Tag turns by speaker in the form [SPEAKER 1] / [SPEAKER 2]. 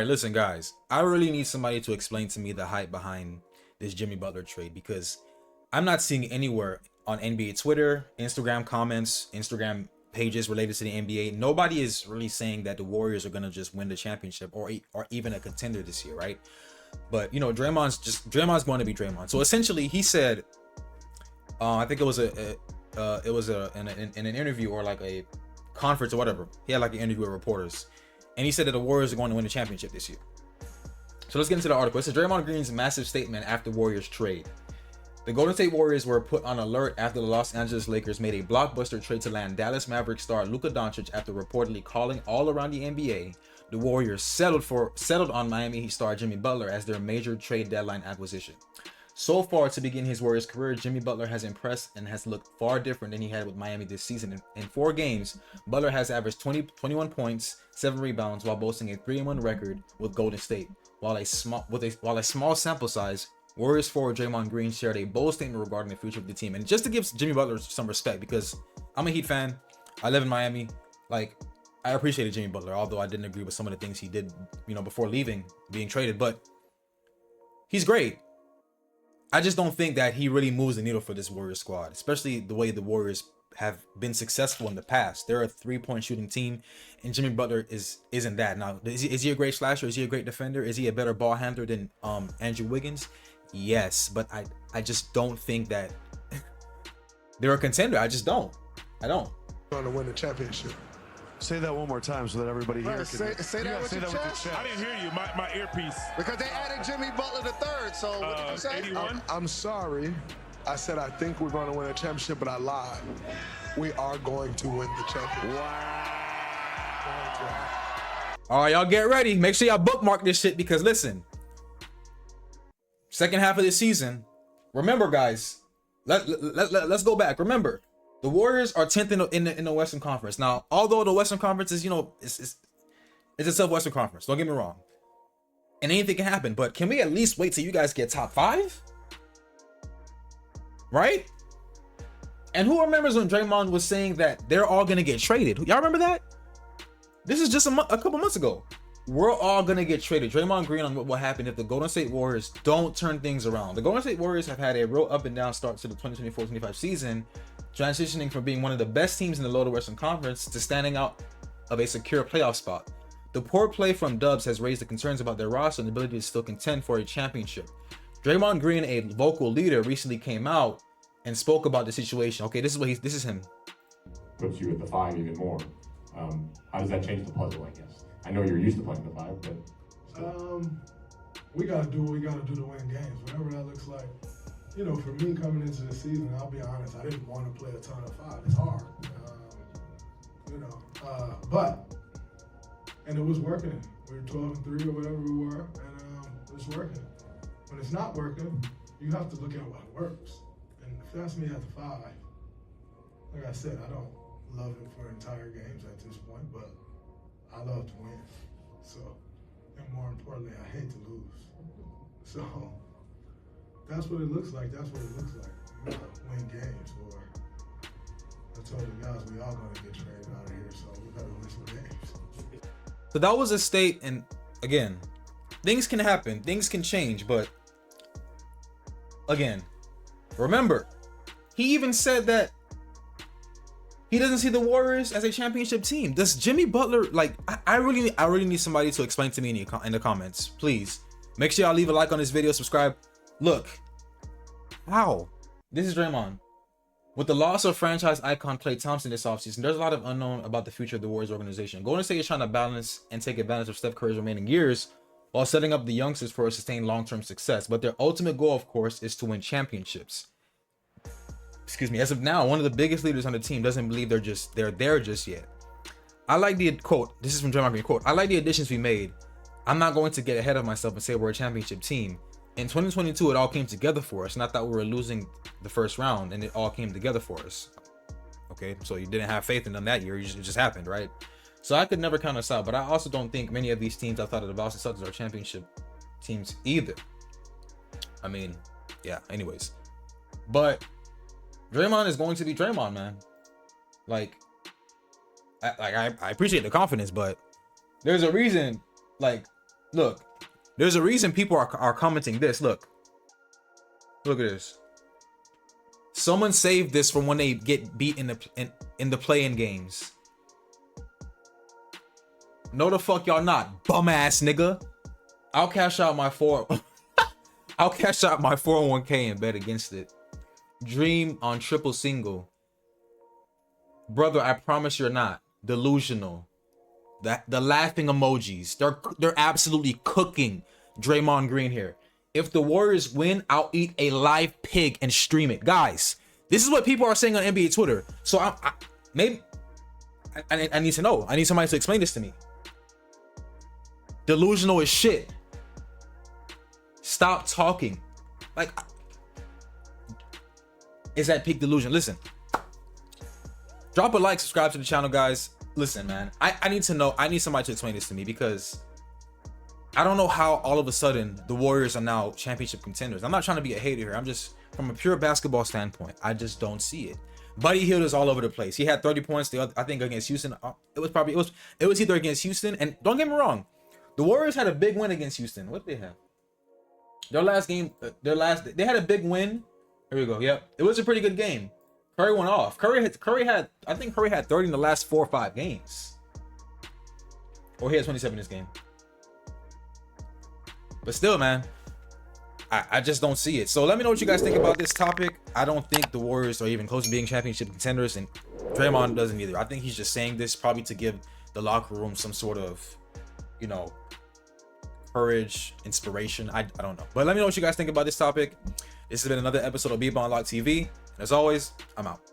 [SPEAKER 1] right, listen, guys. I really need somebody to explain to me the hype behind this Jimmy Butler trade, because I'm not seeing anywhere on NBA Twitter, Instagram comments, Instagram pages related to the NBA. Nobody is really saying that the Warriors are gonna just win the championship or even a contender this year, right? But you know, Draymond's going to be Draymond. So essentially, he said, I think it was in an interview or like a conference or whatever. He had like an interview with reporters, and he said that the Warriors are going to win the championship this year. So let's get into the article. It says Draymond Green's massive statement after Warriors trade. The Golden State Warriors were put on alert after the Los Angeles Lakers made a blockbuster trade to land Dallas Mavericks star Luka Doncic after reportedly calling all around the NBA. The Warriors settled on Miami Heat star Jimmy Butler as their major trade deadline acquisition. So far, to begin his Warriors career, Jimmy Butler has impressed and has looked far different than he had with Miami this season. In 4 games, Butler has averaged 21 points, 7 rebounds, while boasting a 3-1 record with Golden State. While a small sample size, Warriors forward Draymond Green shared a bold statement regarding the future of the team. And just to give Jimmy Butler some respect, because I'm a Heat fan, I live in Miami, like, I appreciated Jimmy Butler, although I didn't agree with some of the things he did, you know, before leaving, being traded, but he's great. I just don't think that he really moves the needle for this Warriors squad, especially the way the Warriors have been successful in the past. They're a 3-point shooting team, and Jimmy Butler isn't that. Now, is he a great slasher? Is he a great defender? Is he a better ball handler than Andrew Wiggins? Yes, but I just don't think that they're a contender. I just don't. I don't.
[SPEAKER 2] Trying to win the championship.
[SPEAKER 3] Say that one more time so that everybody here can
[SPEAKER 2] say that with your chest.
[SPEAKER 4] I didn't hear you. My earpiece.
[SPEAKER 2] Because they added Jimmy Butler the third. So what did you say?
[SPEAKER 4] 81.
[SPEAKER 2] I'm sorry. I said I think we're going to win a championship, but I lied. We are going to win the championship.
[SPEAKER 4] Wow.
[SPEAKER 1] All right, y'all get ready. Make sure y'all bookmark this shit, because listen, second half of this season, remember, guys, let's go back. Remember, the Warriors are 10th in the Western Conference. Now, although the Western Conference is, you know, it's a Southwestern Conference. Don't get me wrong. And anything can happen. But can we at least wait till you guys get top 5? Right? And who remembers when Draymond was saying that they're all going to get traded? Y'all remember that? This is just a couple months ago. We're all going to get traded. Draymond Green on what will happen if the Golden State Warriors don't turn things around. The Golden State Warriors have had a real up and down start to the 2024-25 season, transitioning from being one of the best teams in the Lower Western Conference to standing out of a secure playoff spot. The poor play from Dubs has raised the concerns about their roster and ability to still contend for a championship. Draymond Green, a vocal leader, recently came out and spoke about the situation. Okay, this is him.
[SPEAKER 5] Puts you at the 5 even more. How does that change the puzzle, I guess? I know you're used to playing the 5, but still.
[SPEAKER 6] We gotta do what we gotta do to win games, whatever that looks like. You know, for me coming into the season, I'll be honest, I didn't want to play a ton of 5. It's hard, and it was working. We were 12-3 or whatever we were, and it was working. When it's not working, you have to look at what works. And if that's me at the 5, like I said, I don't love it for entire games at this point, but I love to win. So, and more importantly, I hate to lose. So, that's what it looks like. That's what it looks like. We gotta win games, or I told the guys we all gonna get traded out of here, so we better win some games.
[SPEAKER 1] So that was a state, and again, things can happen, things can change, but again, remember, he even said that he doesn't see the Warriors as a championship team. Does Jimmy Butler, like, I really need somebody to explain to me in the comments. Please make sure y'all leave a like on this video, subscribe. Look, wow, this is Draymond. With the loss of franchise icon Klay Thompson this offseason, there's a lot of unknown about the future of the Warriors organization. Golden State is trying to balance and take advantage of Steph Curry's remaining years while setting up the youngsters for a sustained long-term success. But their ultimate goal, of course, is to win championships. Excuse me. As of now, one of the biggest leaders on the team doesn't believe they're there just yet. I like the quote. This is from Draymond Green. Quote, "I like the additions we made. I'm not going to get ahead of myself and say we're a championship team. In 2022, it all came together for us, and I thought we were losing the first round, and it all came together for us." Okay, so you didn't have faith in them that year. It just happened, right? So I could never count us out, but I also don't think many of these teams outside of the Boston Celtics are championship teams either. I mean, yeah, anyways. But Draymond is going to be Draymond, man. Like I appreciate the confidence, but there's a reason, like, Look, there's a reason people are commenting this. Look at this. Someone saved this from when they get beat in the play-in games. No, the fuck y'all not, bum ass nigga. I'll cash out my 401k and bet against it. Dream on triple single. Brother, I promise you're not. Delusional. The laughing emojis. They're absolutely cooking Draymond Green here. If the Warriors win, I'll eat a live pig and stream it. Guys, this is what people are saying on NBA Twitter. So I need to know. I need somebody to explain this to me. Delusional as shit. Stop talking. Like, is that peak delusion? Listen. Drop a like, subscribe to the channel, guys. Listen, man. I need to know. I need somebody to explain this to me because I don't know how all of a sudden the Warriors are now championship contenders. I'm not trying to be a hater here. I'm just, from a pure basketball standpoint, I just don't see it. Buddy Hield is all over the place. He had 30 points I think against Houston. It was either against Houston, and don't get me wrong, the Warriors had a big win against Houston. What did they have? Their last game, they had a big win. Here we go. Yep. It was a pretty good game. Curry went off. Curry had I think Curry had 30 in the last 4 or 5 games. Or he had 27 in this game. But still, man, I just don't see it. So let me know what you guys think about this topic. I don't think the Warriors are even close to being championship contenders, and Draymond doesn't either. I think he's just saying this probably to give the locker room some sort of, you know, courage, inspiration. I don't know. But let me know what you guys think about this topic. This has been another episode of Bebo Unlocked TV. As always, I'm out.